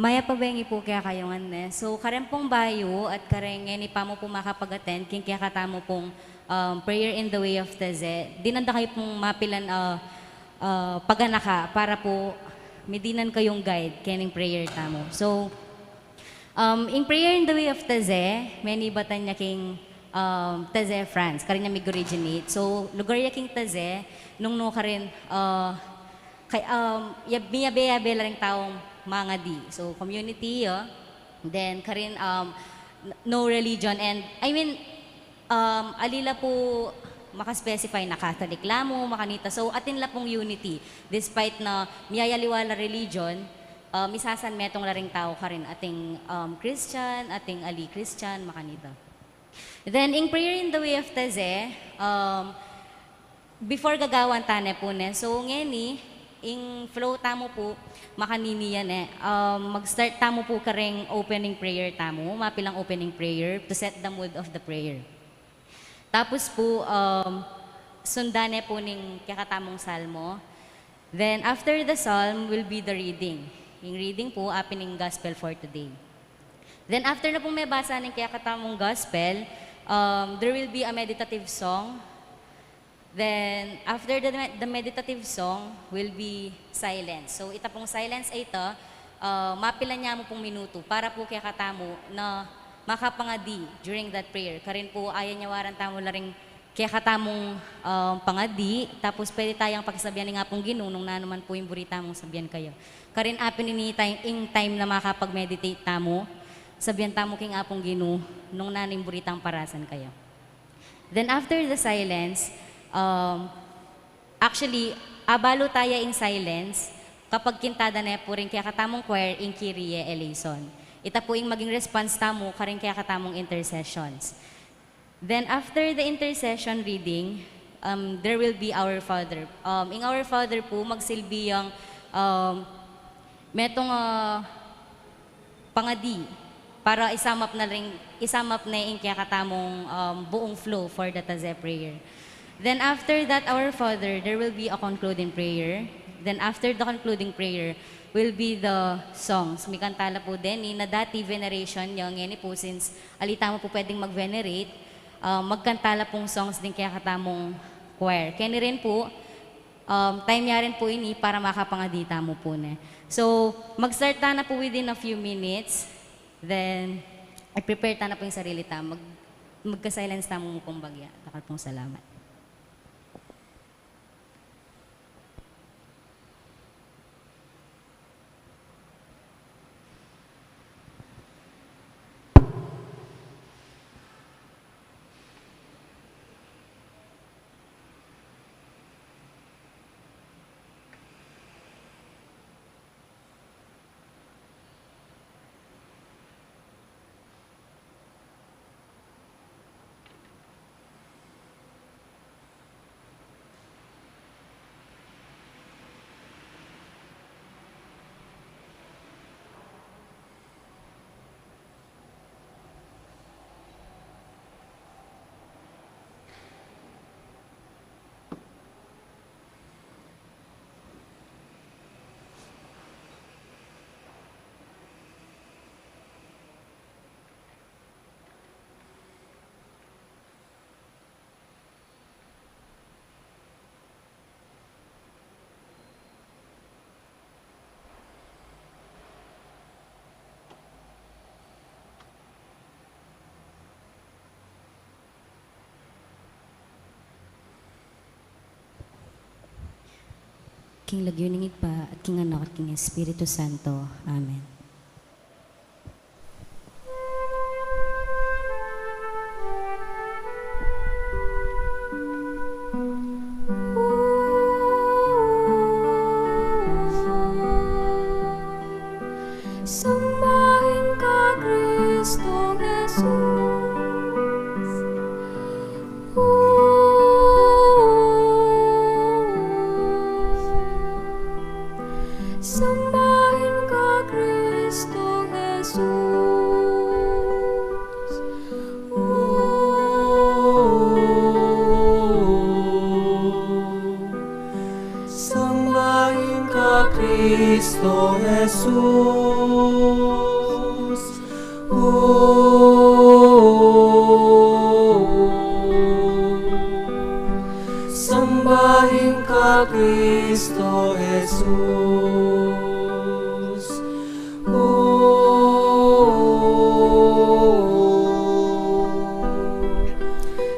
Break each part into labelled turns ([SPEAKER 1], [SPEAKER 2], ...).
[SPEAKER 1] Maya pabengi po kaya kayo nga. So, karen pong bayo at karen nga ni pa mo po makapag-attend, king kaya kata mo pong prayer in the way of Taizé. Dinanda kayo pong mapilan paganaka para po medinan kayong guide kening prayer tamo. So, in prayer in the way of Taizé, many batan niya king Taizé, France. Karin niya mig-originate. So, lugar niya king Taizé, nung no karin, yabe-yabe lang taong mga di. So, community, then karin no religion. And I mean, alila po makaspecify na Catholic lamo, makanita. So, atin la pong unity. Despite na miyayaliwala religion, misasan metong laring tao karin ating Christian, ating ali Christian, makanita. Then, in prayer in the way of Taizé, before gagawan tane po ne. So, ngeni, in flow tamo po, makanini yan mag-start tamo po kareng opening prayer tamo, mapilang opening prayer to set the mood of the prayer. Tapos po, sundane po ning kakatamong salmo. Then after the psalm will be the reading. Yung reading po, apining gospel for today. Then after na pong may basa ng kakatamong gospel, there will be a meditative song. Then, after the meditative song, will be silence. So, ita pong silence ay ito, mapilan niya mo pong minuto para po kaya katamo na makapangadi during that prayer. Karin po, ayan niya waran tamo na rin kaya katamong pangadi, tapos pwede tayong pagsabihan nga pong ginunong na naman po yung burita mong sabihan kayo. Karin apin ini time na makapag-meditate tamo, sabihan tamo king apong ginu, nung naning buritang parasan kayo. Then, after the silence, actually, abalo tayo in silence kapag kintada na po rin kaya katamong choir in Kyrie eleison. Ita po yung maging response tamo karin kaya katamong intercessions. Then after the intercession reading, there will be Our Father. In Our Father po, magsilbi yung metong pangadi para isamap na yung kaya katamong buong flow for the Taizé prayer. Then after that, Our Father, there will be a concluding prayer. Then after the concluding prayer, will be the songs. May kantala po din, na dati veneration yung yan po, since alita mo po pwedeng mag-venerate, magkantala pong songs din kaya katamong choir. Kaya rin po, time niya rin po ini para makapangadita mo po na. So, mag-start na po within a few minutes. Then, i-prepare na po yung sarili ta. Magka-silence na mo pong bagya. Takal pong salamat. King Lagyuningig pa at King Anak at King Espiritu Santo. Amen.
[SPEAKER 2] Sambahin ka, Kristo Jesus. Sambahin ka, Kristo Jesus. Sambahin ka, Kristo Jesus. Sambahin ka, Kristo Jesus.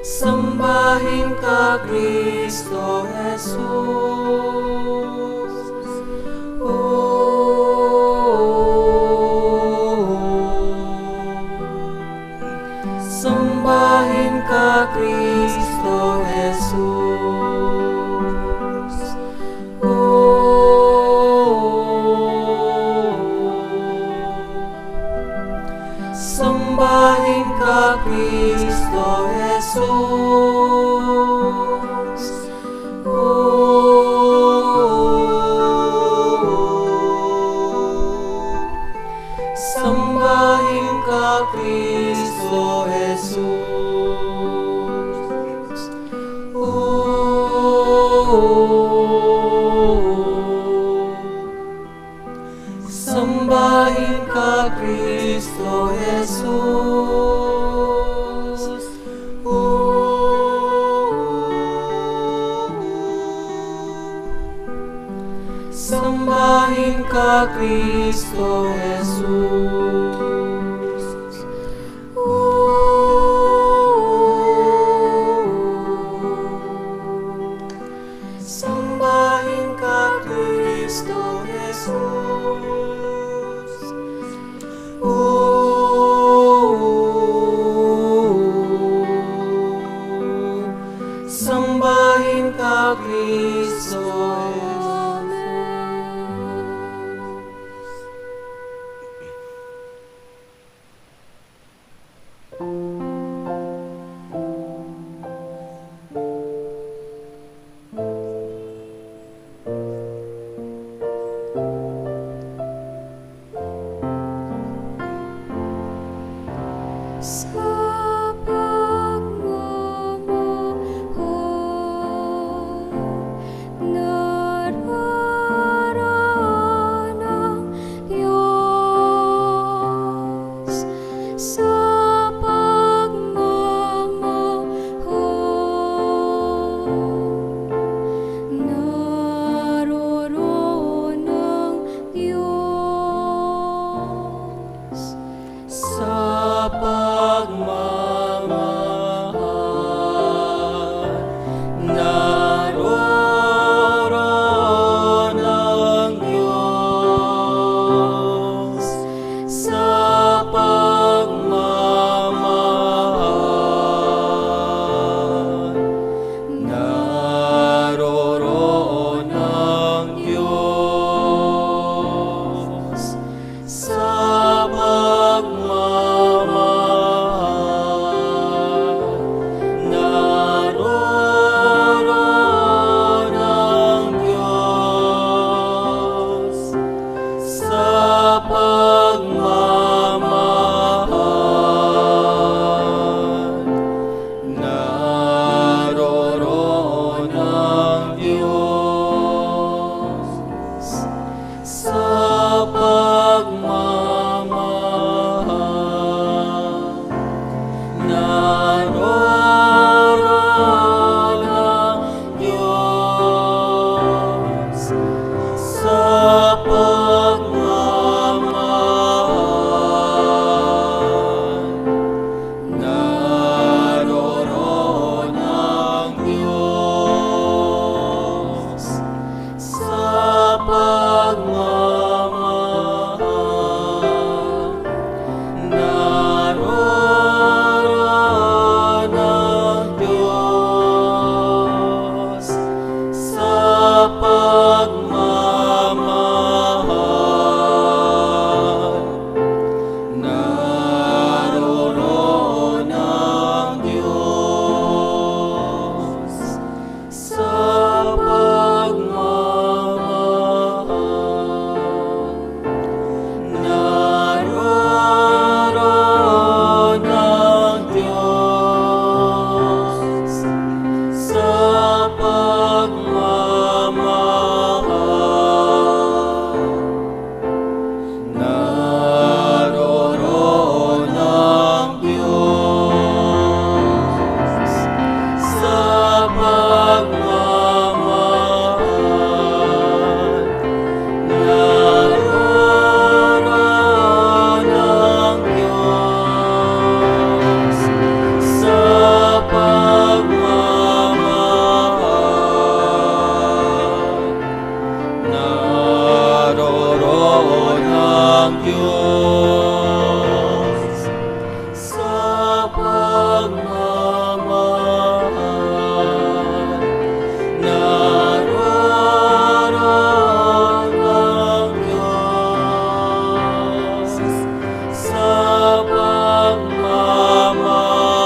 [SPEAKER 2] Sambahin ka, Kristo Jesus. Sambahin ka, Kristo Jesus. Sambahin ka, Kristo Jesus. Sambahin ka, Kristo Jesus. Sambahin ka, Kristo Jesus. Sambahin ka, Kristo Jesus. Sambahin ka, Kristo Jesus. Sambahin ka, Kristo Jesus. pagmamahal, naroroon ang Diyos sa pagmamahal, naroroon ang Diyos sa pagmamahal, naroroon ang Diyos sa pagmamahal, naroroon ang Diyos sa pagmamahal, naroroon ang Diyos sa pagmamahal, naroroon ang Diyos sa pagmamahal, naroroon ang Diyos sa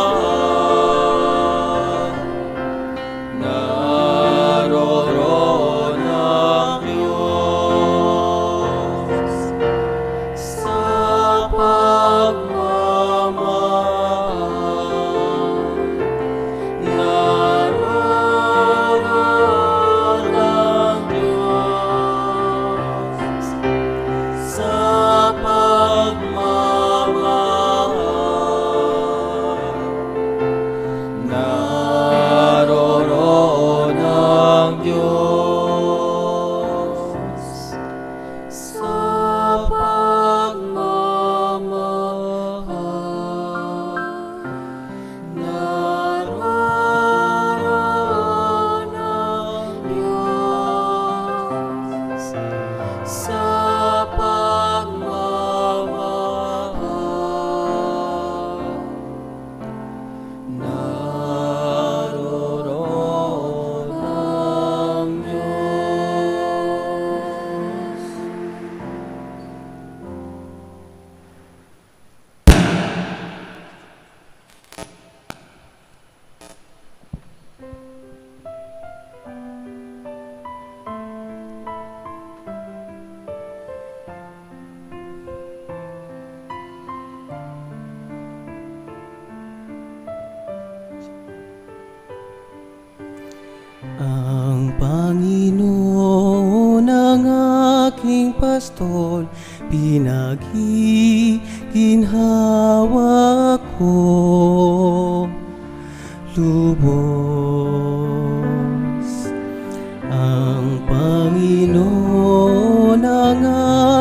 [SPEAKER 2] pagmamahal, naroroon ang Diyos sa pagmamahal, naroroon ang Diyos sa pagmamahal, naroroon ang Diyos sa pagmamahal, naroroon ang Diyos sa pagmamahal, naroroon ang Diyos sa pagmamahal, naroroon ang Diyos.
[SPEAKER 3] Ang Panginoon ang aking pastor, pinagiginhawa ko. Lubos. Ang Panginoon ang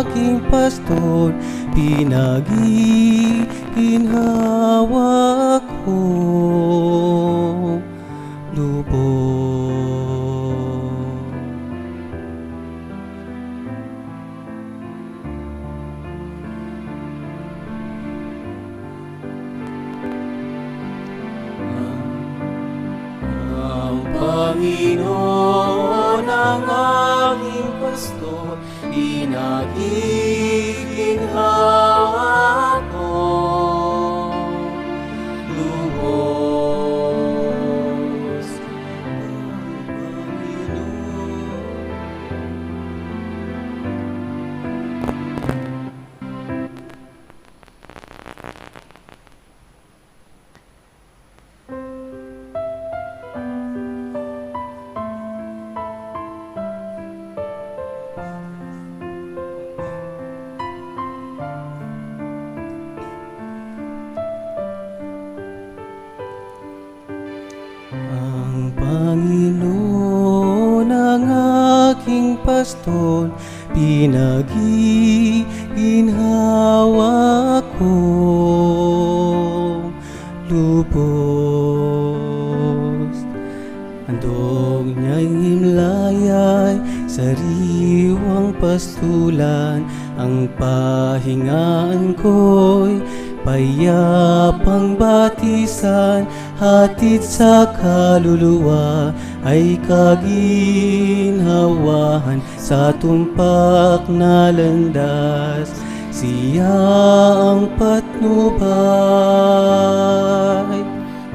[SPEAKER 3] aking pastor, pinagiginhawa ko. Lubos.
[SPEAKER 2] Ang Panginoon ang aking pastor, pinagiginhawa ko. Lubos.
[SPEAKER 3] Ang Panginoon ang aking pastor, Pinagiginhawa ko lubos. Handog niya'y himlayay, sariwang pastulan. Ang pahingaan ko'y payapang batisan. Hatid sa kaluluwa ay kaginhawahan. Sa tumpak na landas, siya ang patnubay.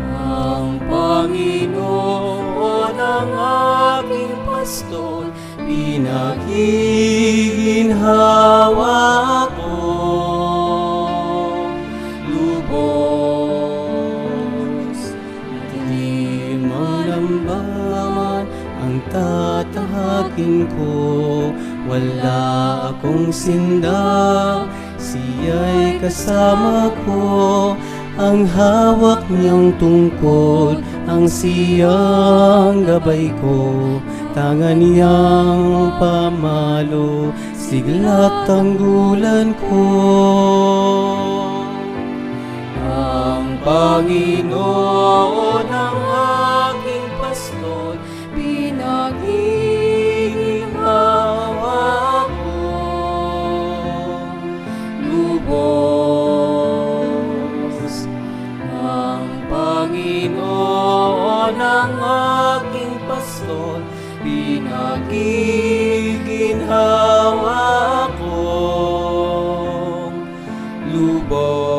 [SPEAKER 2] Ang Panginoon ang aking pastor, pinagiginhawa ko lubos.
[SPEAKER 3] Matitim ang lambaman ang tatahakin ko. Wala akong sinda, siya'y kasama ko. Ang hawak niyang tungkod, ang siyang gabay ko. Tangan niyang pamalo, sigla't tanggulan ko.
[SPEAKER 2] Ang Panginoon ang aking pastor, pinagiginhawa ko lubos. Ang Panginoon ang aking pastor, pinagiginhawa ko lubos.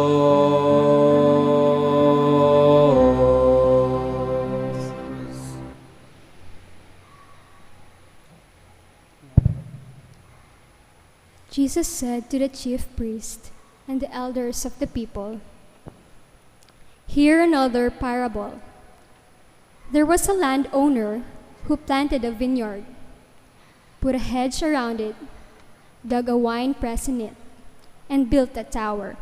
[SPEAKER 4] Jesus said to the chief priest and the elders of the people, "Hear another parable. There was a landowner who planted a vineyard, put a hedge around it, dug a wine press in it, and built a tower.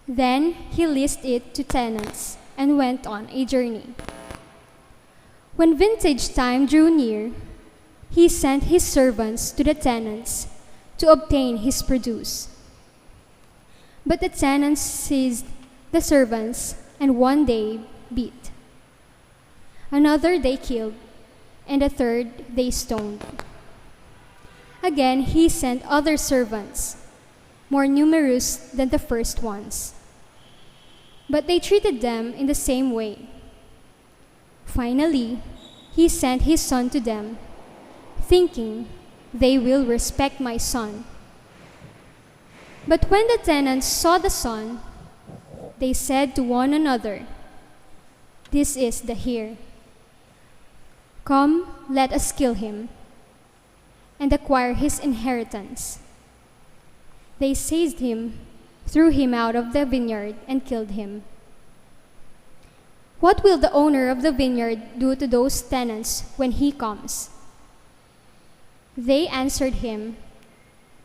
[SPEAKER 4] Then he leased it to tenants and went on a journey. When vintage time drew near, he sent his servants to the tenants to obtain his produce. But the tenants seized the servants and one day beat, another they killed, and a third they stoned. Again he sent other servants, more numerous than the first ones. But they treated them in the same way. Finally, he sent his son to them, thinking, 'They will respect my son.' But when the tenants saw the son, they said to one another, 'This is the heir. Come, let us kill him and acquire his inheritance.' They seized him, threw him out of the vineyard, and killed him. What will the owner of the vineyard do to those tenants when he comes?" They answered him,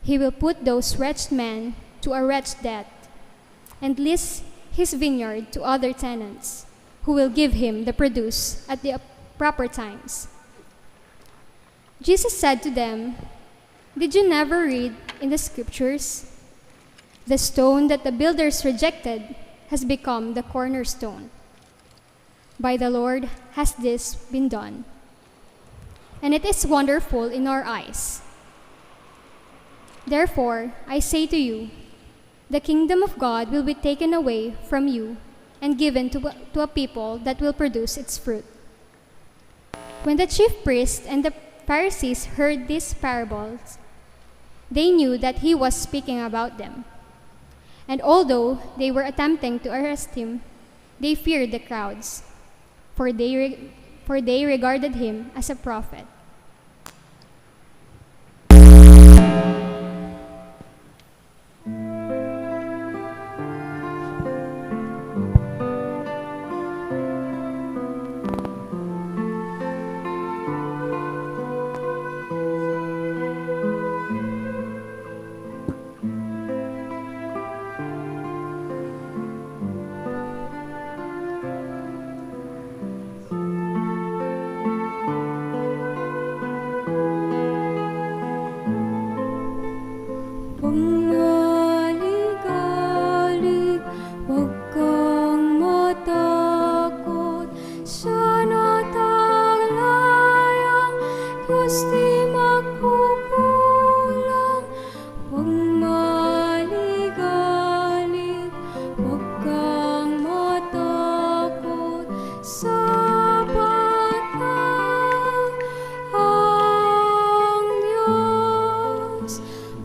[SPEAKER 4] "He will put those wretched men to a wretched death and lease his vineyard to other tenants, who will give him the produce at the proper times." Jesus said to them, "Did you never read in the scriptures, 'The stone that the builders rejected has become the cornerstone. By the Lord has this been done, and it is wonderful in our eyes.' Therefore, I say to you, the kingdom of God will be taken away from you and given to a people that will produce its fruit." When the chief priests and the Pharisees heard these parables, they knew that he was speaking about them. And although they were attempting to arrest him, they feared the crowds, for they regarded him as a prophet.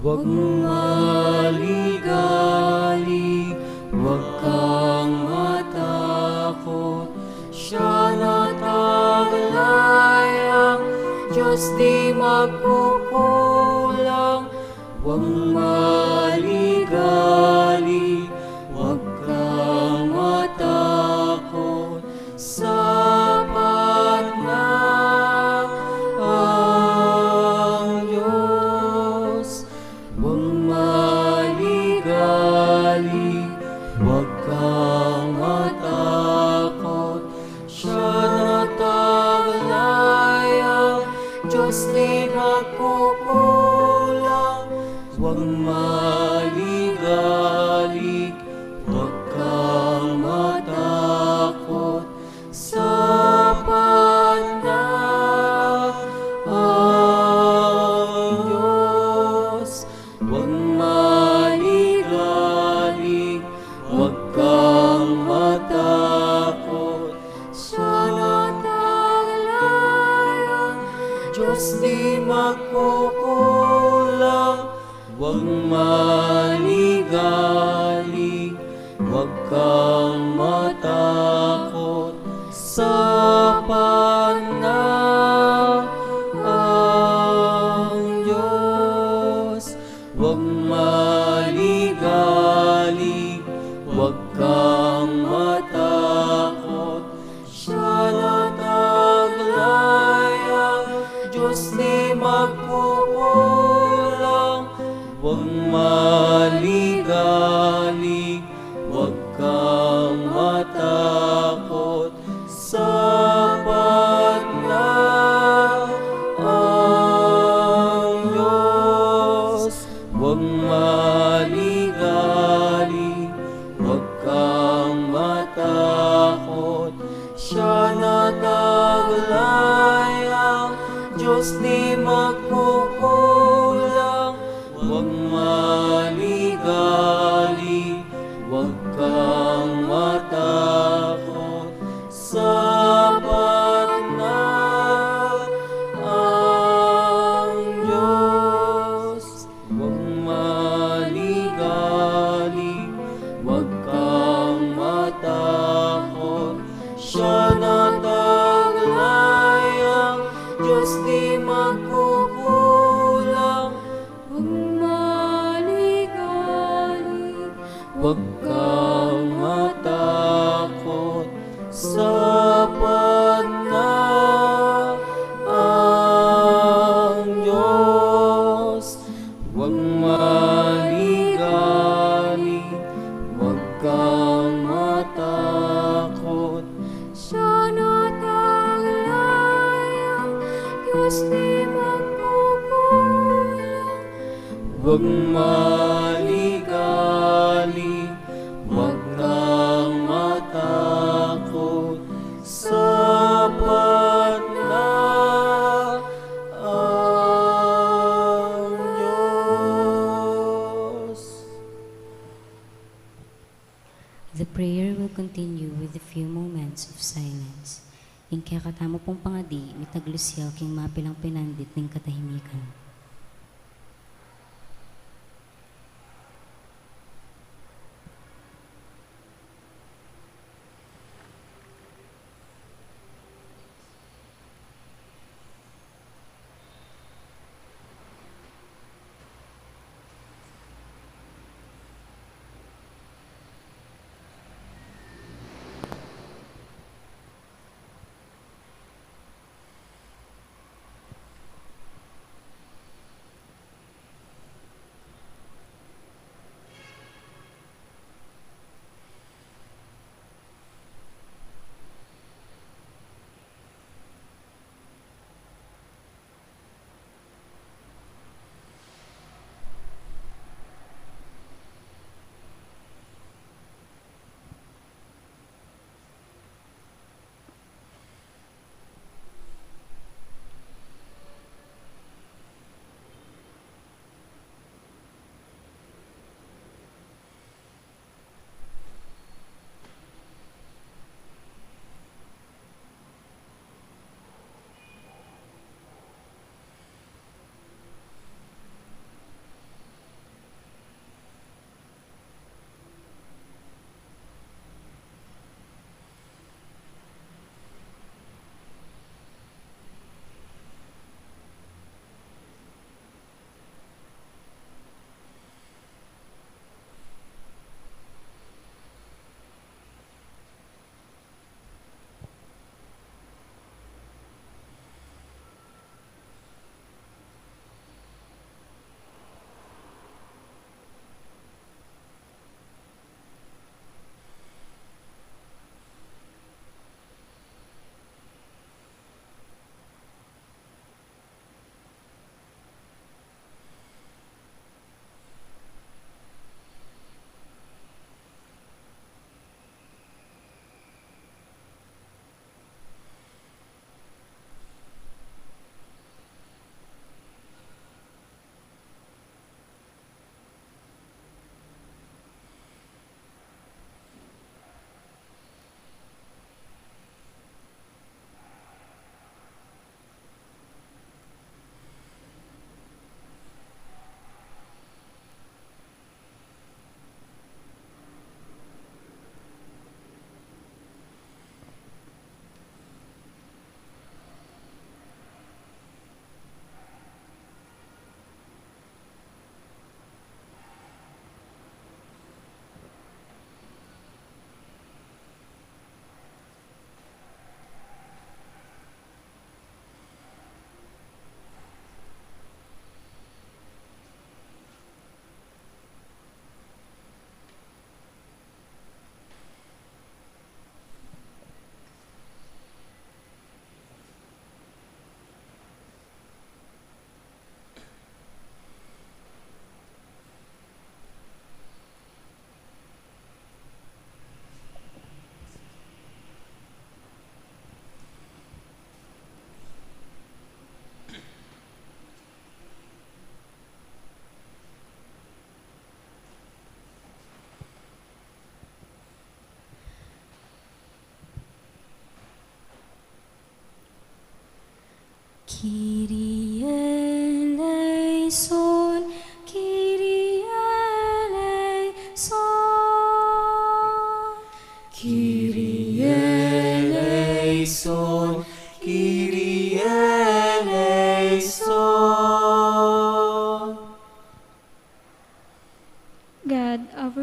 [SPEAKER 3] Huwag maligalig, huwag kang matakot. Siya na taglay ang Diyos di magkukulang. Huwag maligalig, huwag kang matakot. Sapat na ang Diyos. Huwag maligalig, huwag kang matakot. Siya na taglay ang Diyos di magkukulang. Huwag maligalig, huwag kang matakot. Sapat na ang Diyos. Huwag maligalig, huwag kang matakot. Siya na taglay ang Diyos di magkukulang. Huwag maligalig, huwag kang matakot. Sapat na ang Diyos. Huwag maligalig, huwag kang matakot. Siya na taglay ang Diyos di magkukulang. Huwag maligalig, huwag kang matakot. Sapat na ang Diyos. Huwag maligalig, huwag kang matakot. Siya na taglay ang Diyos di magkukulang. Huwag maligalig, huwag kang matakot. Sapat na ang Diyos. Huwag maligalig, huwag kang matakot. Siya na taglay ang Diyos di magkukulang. Huwag maligalig, huwag kang matakot. Sapat na ang Diyos. Huwag maligalig, huwag kang matakot. Siya na taglay ang Diyos di magkukulang. Huwag maligalig, huwag kang matakot. Sapat na ang Diyos.
[SPEAKER 1] The prayer will continue with a few moments of silence. Ing kaya katamo pong pangadi, mitaglusyaw king mapilang pinandit ng katahimikan.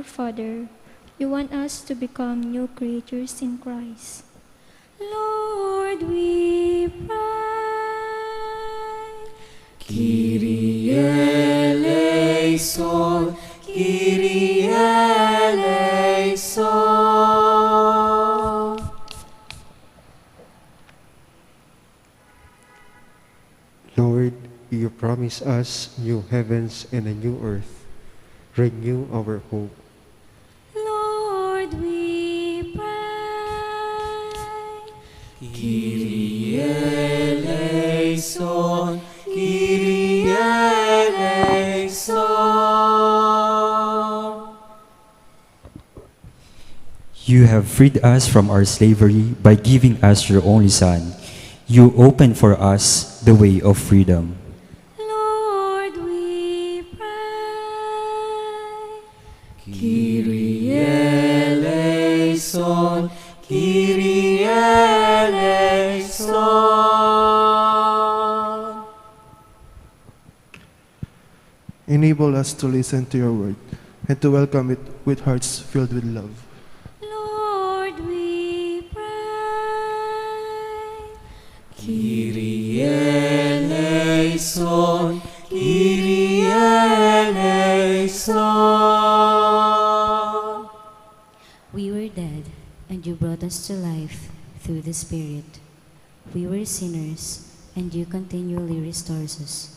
[SPEAKER 5] our Father, you want us to become new creatures in Christ.
[SPEAKER 1] Lord, we pray.
[SPEAKER 2] Kyrie eleison, Kyrie eleison.
[SPEAKER 3] Lord, you promise us new heavens and a new earth. Renew our hope.
[SPEAKER 1] Lord, we pray.
[SPEAKER 2] Kyrie eleison, Kyrie eleison.
[SPEAKER 6] You have freed us from our slavery by giving us your only Son. You open for us the way of freedom.
[SPEAKER 1] Lord, we pray.
[SPEAKER 2] Kyrie eleison, Kyrie eleison.
[SPEAKER 7] Enable us to listen to your word and to welcome it with hearts filled with love.
[SPEAKER 1] Lord, we pray.
[SPEAKER 2] Kyrie eleison, Kyrie eleison.
[SPEAKER 1] We were dead, and you brought us to life through the Spirit. We were sinners, and you continually restores us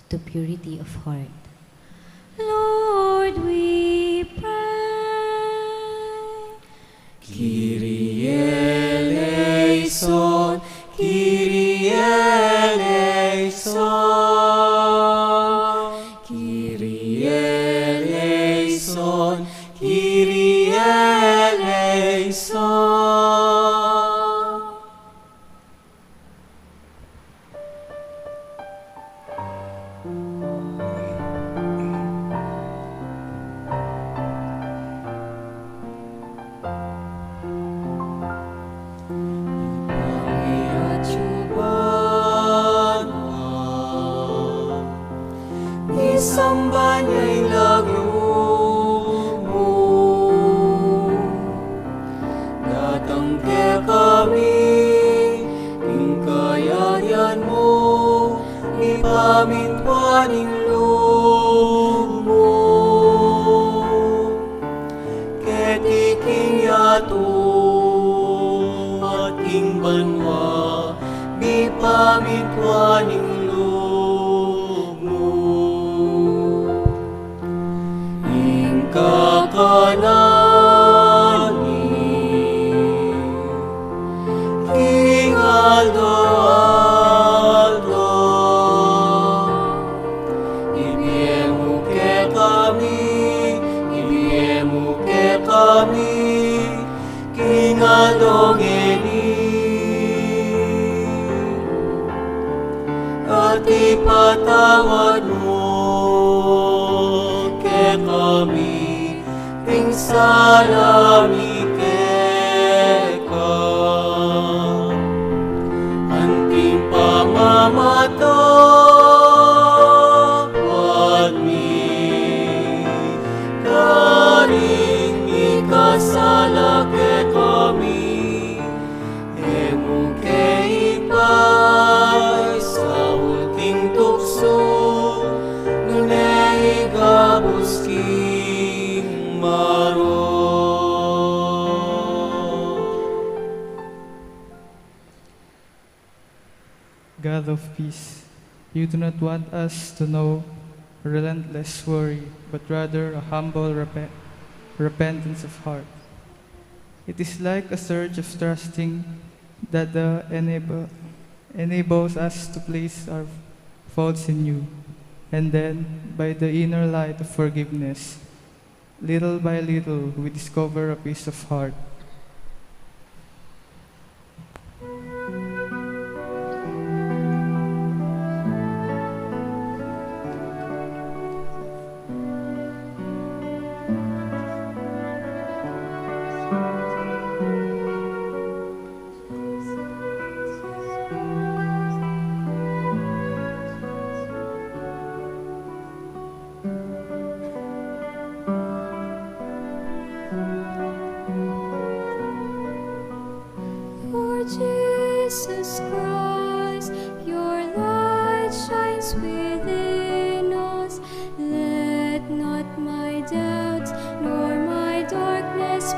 [SPEAKER 1] to purity of heart. Lord, we pray.
[SPEAKER 2] Kyrie eleison, Kyrie eleison. Kyrie eleison, Kyrie eleison. Isamba niya'y lagyo mo. Natangke kami, ingkayarian mo, ipamintwaning loob mo. Ketiking yato at king banwa, ipamintwaning loob mo. Kakanani King Aldo Aldo, ibiemu ke kami King Aldo Geni, at ipatawad mo ke kami ting salami keka. Anting pamamatawad mi, karing ikasala ke kami, emu ke ipay sa ulting tukso, nunay gabos king maro.
[SPEAKER 8] God of peace, you do not want us to know relentless worry, but rather a humble repentance of heart. It is like a surge of trusting that enables us to place our faults in you, and then, by the inner light of forgiveness, little by little we discover a peace of heart.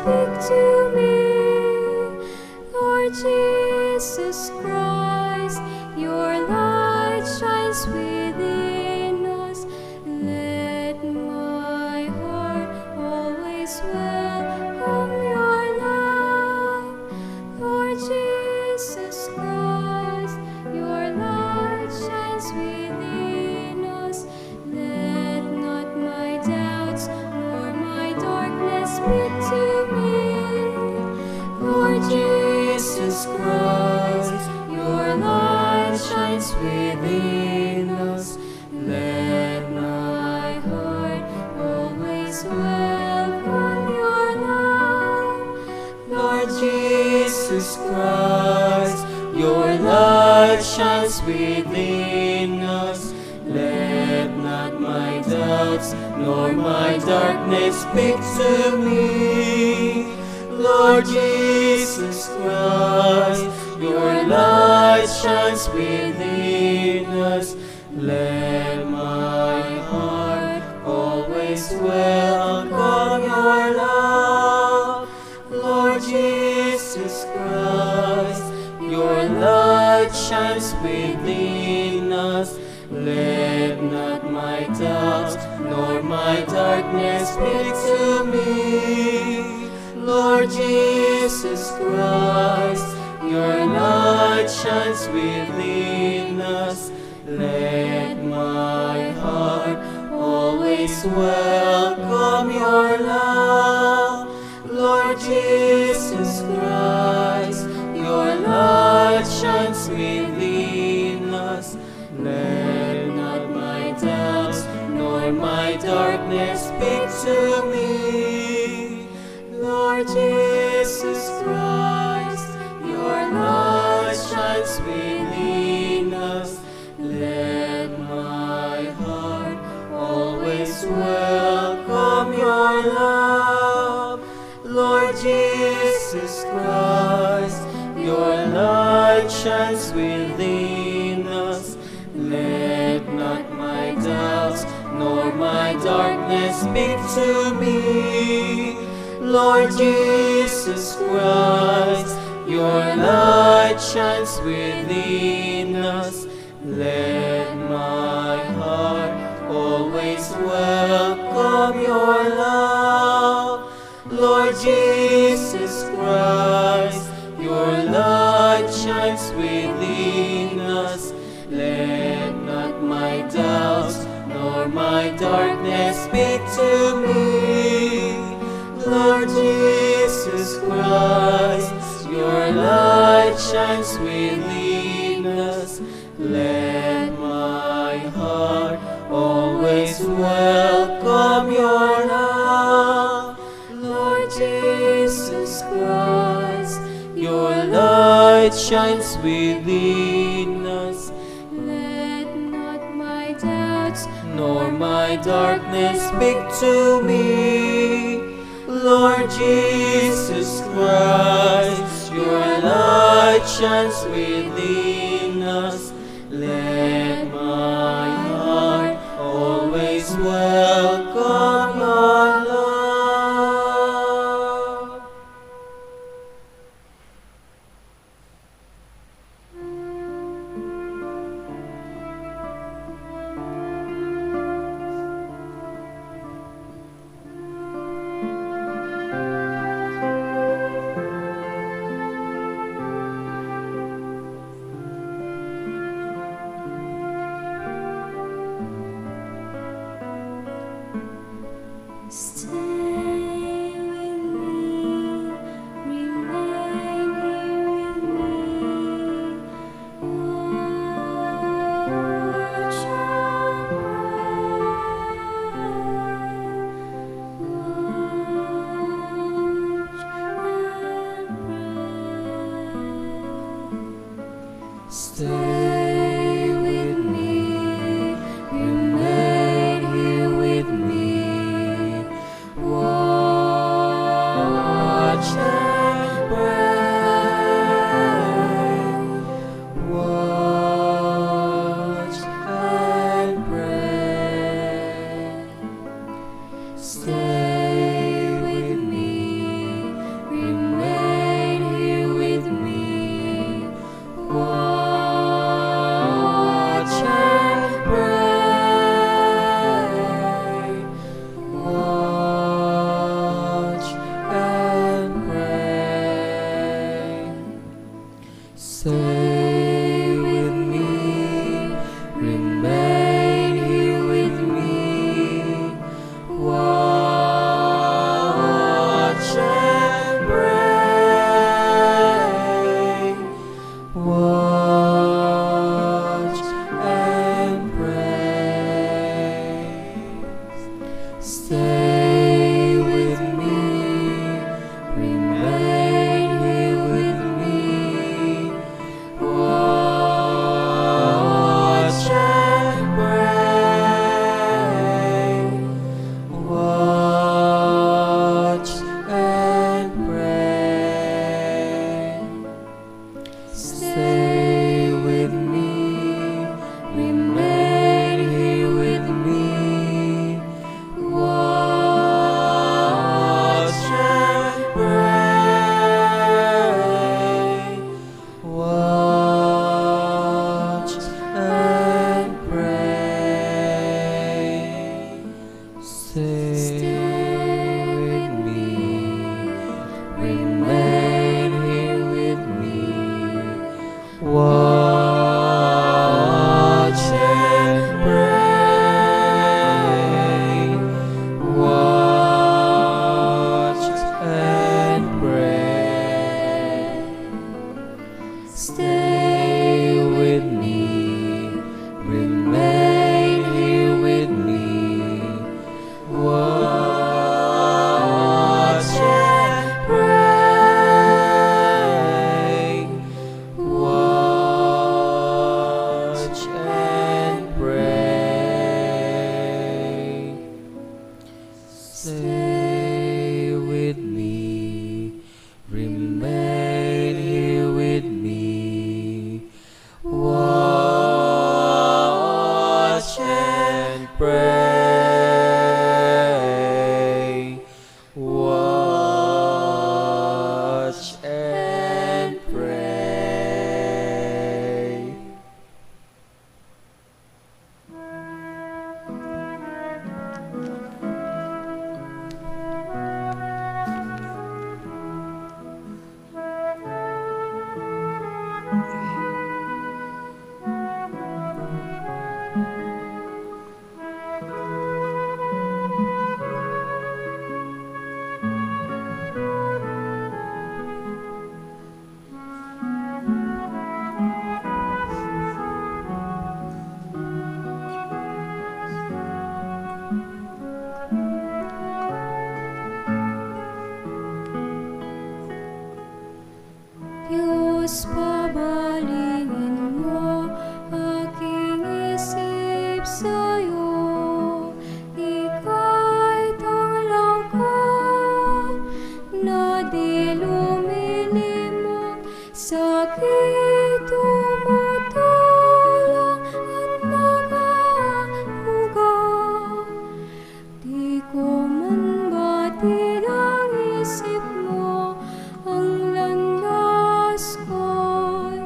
[SPEAKER 4] speak to me. Lord Jesus Christ, your light shines within us. Let my heart always welcome your love. Lord Jesus Christ, your light shines within us. Let not my doubts nor my darkness speak to me. Lord Jesus Christ, your light shines within us. Let my heart always welcome your love.
[SPEAKER 2] Lord Jesus Christ, your light shines within us. Let not my doubts nor my darkness speak to me. Lord Jesus Christ, your light shines within us. Let my heart always welcome your love. Lord Jesus Christ, your light shines within us. Let not my doubts nor my darkness speak to me. Lord Jesus Christ, your light shines within us. Let my heart always welcome your love. Lord Jesus Christ, your light shines within us. Let not my doubts nor my darkness speak to me. Lord Jesus Christ, your light shines within us. Let my heart always welcome your love. Lord Jesus Christ, your light shines within us. Let not my doubts nor my darkness speak to me. Lord Jesus Christ, your light shines within us. Let my heart always welcome your love. Lord Jesus Christ, your light shines within us. Let not my doubts nor my darkness speak to me. Lord Jesus Christ, your light shines within us. Let my heart always welcome your love. Lord Jesus Christ, your light shines within us.
[SPEAKER 4] Let not my doubts
[SPEAKER 2] Nor my darkness speak to me. Lord Jesus Christ, your light shines within us. Let my heart always welcome your love.
[SPEAKER 4] stay with me, remain here with me. Watch and pray. Stay with me, remain here with me. Watch and pray. Watch and pray. Stay with me,
[SPEAKER 2] Stay with me, remain here with me. Watch and pray. Watch and pray. Stay with me, remain here with me. Watch and pray. Watch and pray. Stay with me, remain here with me. Watch and pray. Watch and pray. Stay with me, remain here with me. Watch and pray. Watch and pray. Stay with me, remain here with me. Watch and pray. Watch and pray.
[SPEAKER 4] Diyos, pabalingin mo aking isip sa'yo. Ika'y tanglaw ko na di lumilimot. Sakit tumutulong at nakahuga. Di ko man batid ang isip mo, ang landas ko'y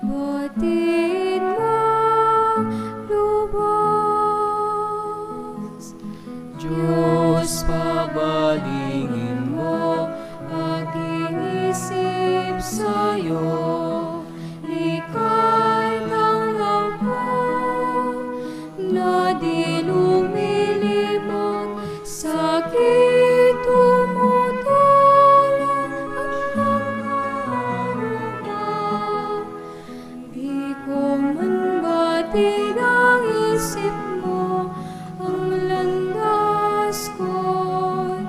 [SPEAKER 4] batid mong lubos.
[SPEAKER 2] Diyos, pabalingin mo aking isip sa'yo. Ika'y tanglaw ko na di lumilimot. Sakit tumutulong at nakaruga. Di ko man batid ang isip mo, ang landas ko'y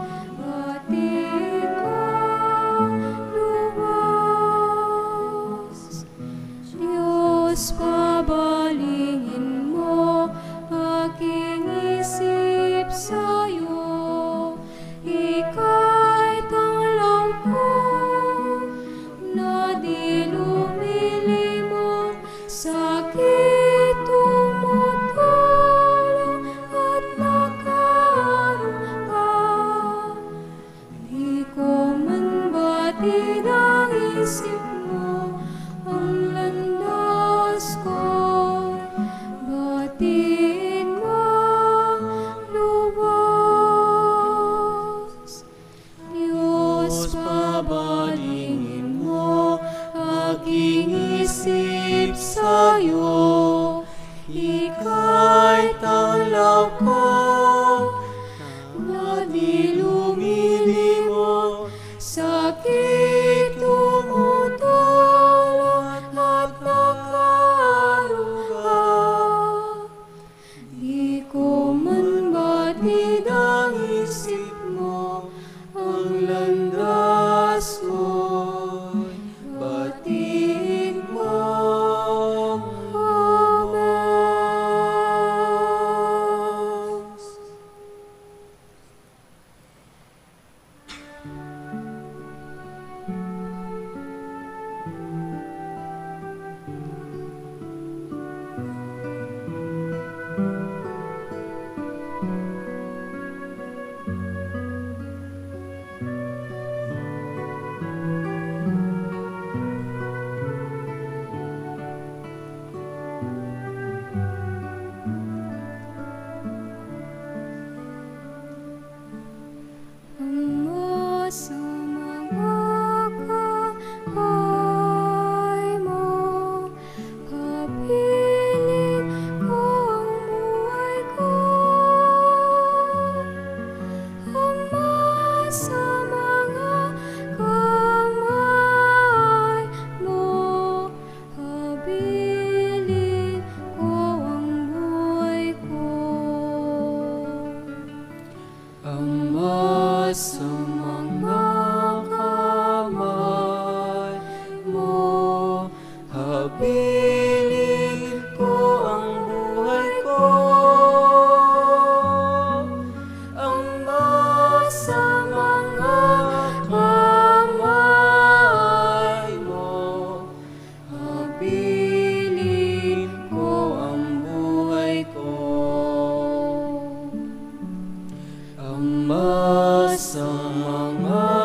[SPEAKER 2] Ama sa mga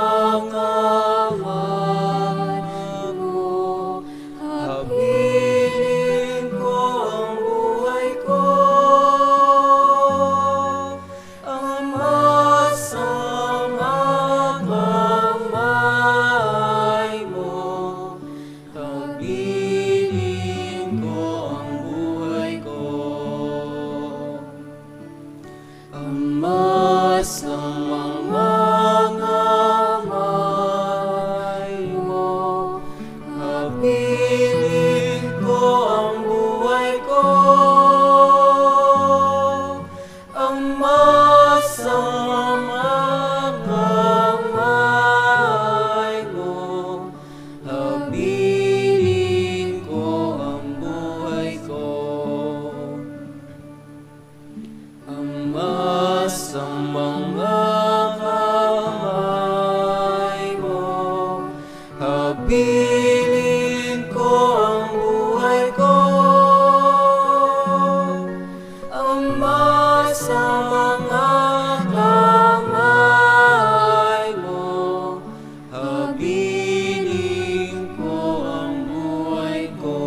[SPEAKER 2] kamay mo, habilin ko ang buhay ko. Ama sa mga kamay mo, habilin ko ang buhay ko. Ama sa mga kamay mo, habilin ko ang buhay ko. Ama sa mga kamay mo, habilin ko ang buhay ko. Ama sa mga kamay mo, habilin ko ang buhay ko. Ama sa mga kamay mo, habilin ko ang buhay ko.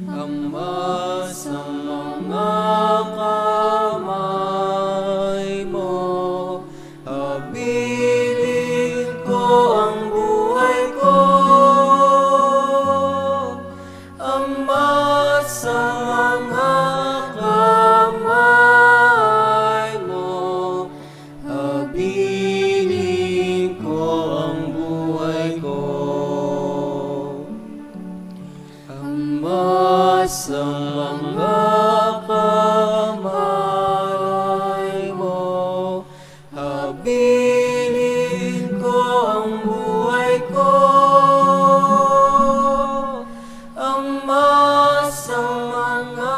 [SPEAKER 2] Ama sa mga kamay mo, habilin ko ang buhay ko. Ama sa mga kamay mo, habilin ko ang buhay ko. Ama sa mga kamay mo, habilin ko ang buhay ko. Ama sa mga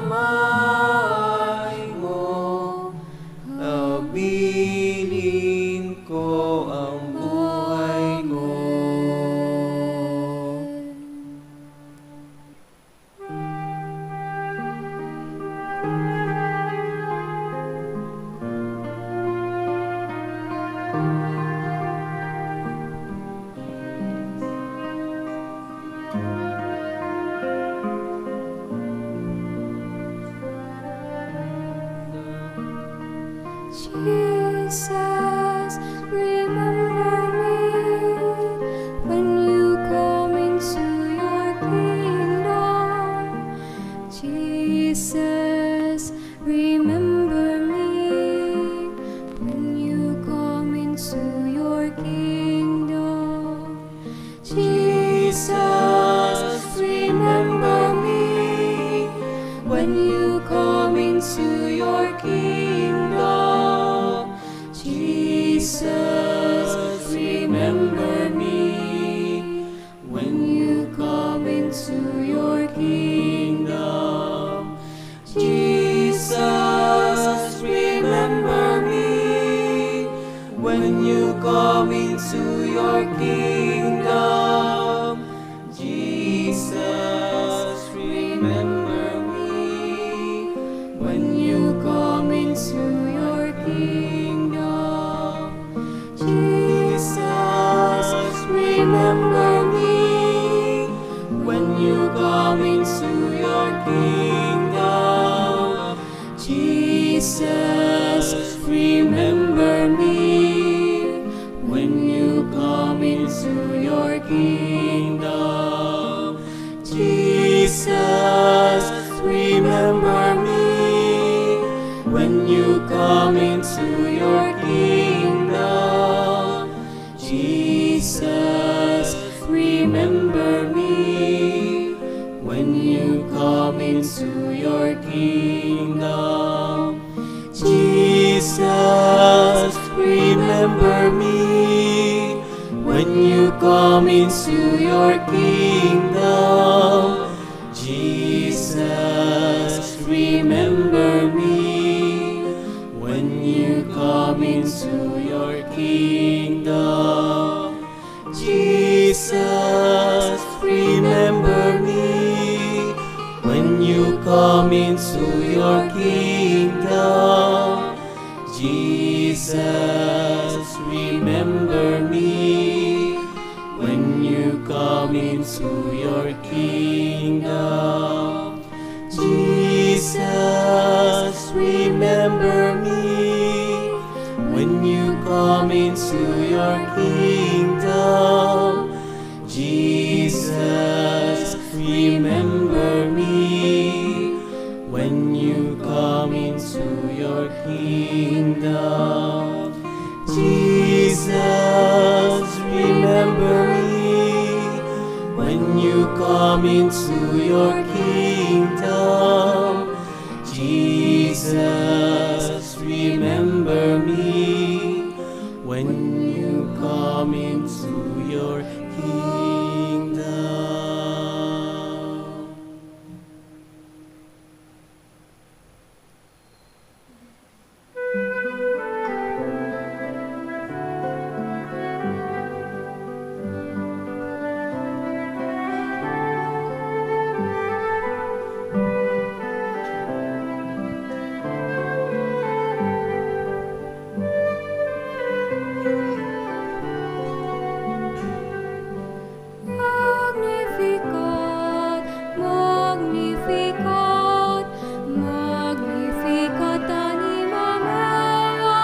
[SPEAKER 2] kamay mo, habilin ko ang buhay ko.
[SPEAKER 4] Jesus, remember me when you come into your kingdom. Jesus, remember me when you come into your kingdom. Jesus, remember me when you come into your kingdom. Jesus, remember me when you come into your kingdom. Jesus, remember me when you come into your kingdom. Jesus, remember me when you come into your kingdom. Jesus, remember me when you come into your kingdom. Jesus, remember me when you come into your kingdom. Jesus, remember me when you come into your kingdom. Jesus, remember me when you come into your kingdom. Jesus, remember me when you come into your kingdom. Jesus, remember me when you come into your kingdom. Jesus, remember me when you come into your
[SPEAKER 2] your kingdom. Jesus, remember me when you come into your kingdom. Jesus, remember me when you come into your kingdom. Jesus, remember me when you come into your kingdom. Jesus, remember me when you come into your kingdom. Jesus, remember me when you come into your kingdom.
[SPEAKER 4] Magnificat, magnificat, magnificat anima mea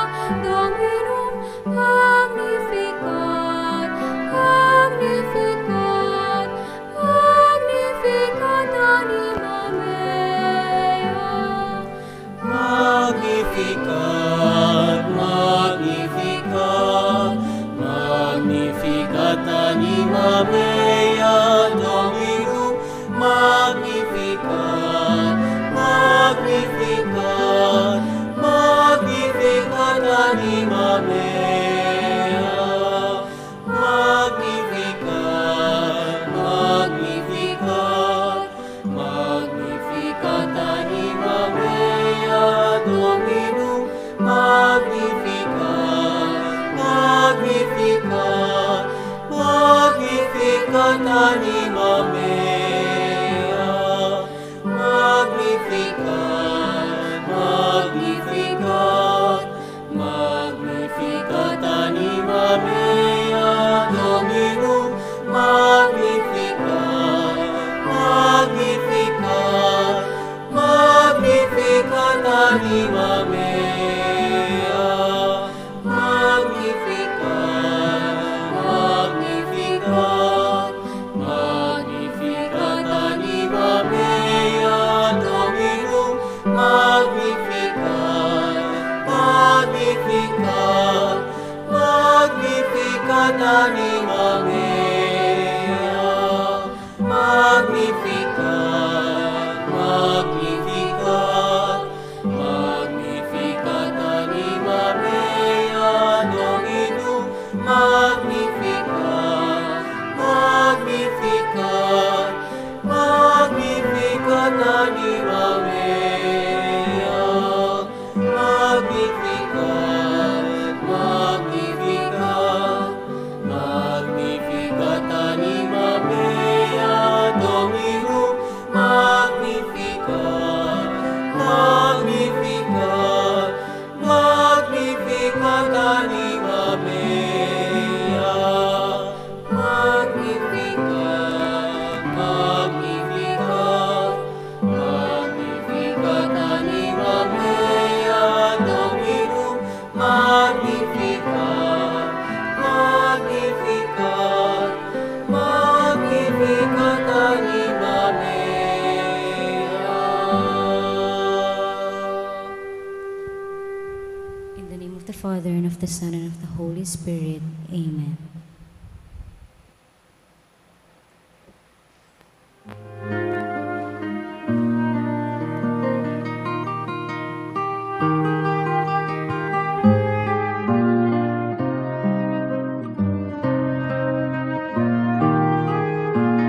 [SPEAKER 4] Dominum. Magnificat, magnificat, magnificat anima mea.
[SPEAKER 2] Magnificat, magnificat, magnificat anima mea Dominum. Magnificat, magnificat, magnificat anima mea. Magnificat, magnificat, magnificat anima mea Dominum. Magnificat, magnificat, magnificat anima mea. Magnificat, magnificat, magnificat anima mea Dominum. Magnificat, magnificat, magnificat anima mea. Magnificat, magnificat, magnificat anima mea Dominum. Magnificat, magnificat, magnificat anima mea. Magnificat, magnificat, magnificat anima mea Dominum. Magnificat, magnificat, magnificat anima mea. Magnificat, magnificat, magnificat anima mea Dominum. Magnificat, magnificat, magnificat anima mea. Magnificat, magnificat, magnificat anima mea Dominum. Magnificat, magnificat, magnificat anima mea.
[SPEAKER 1] In the name of the Father, and of the Son, and of the Holy Spirit. Amen.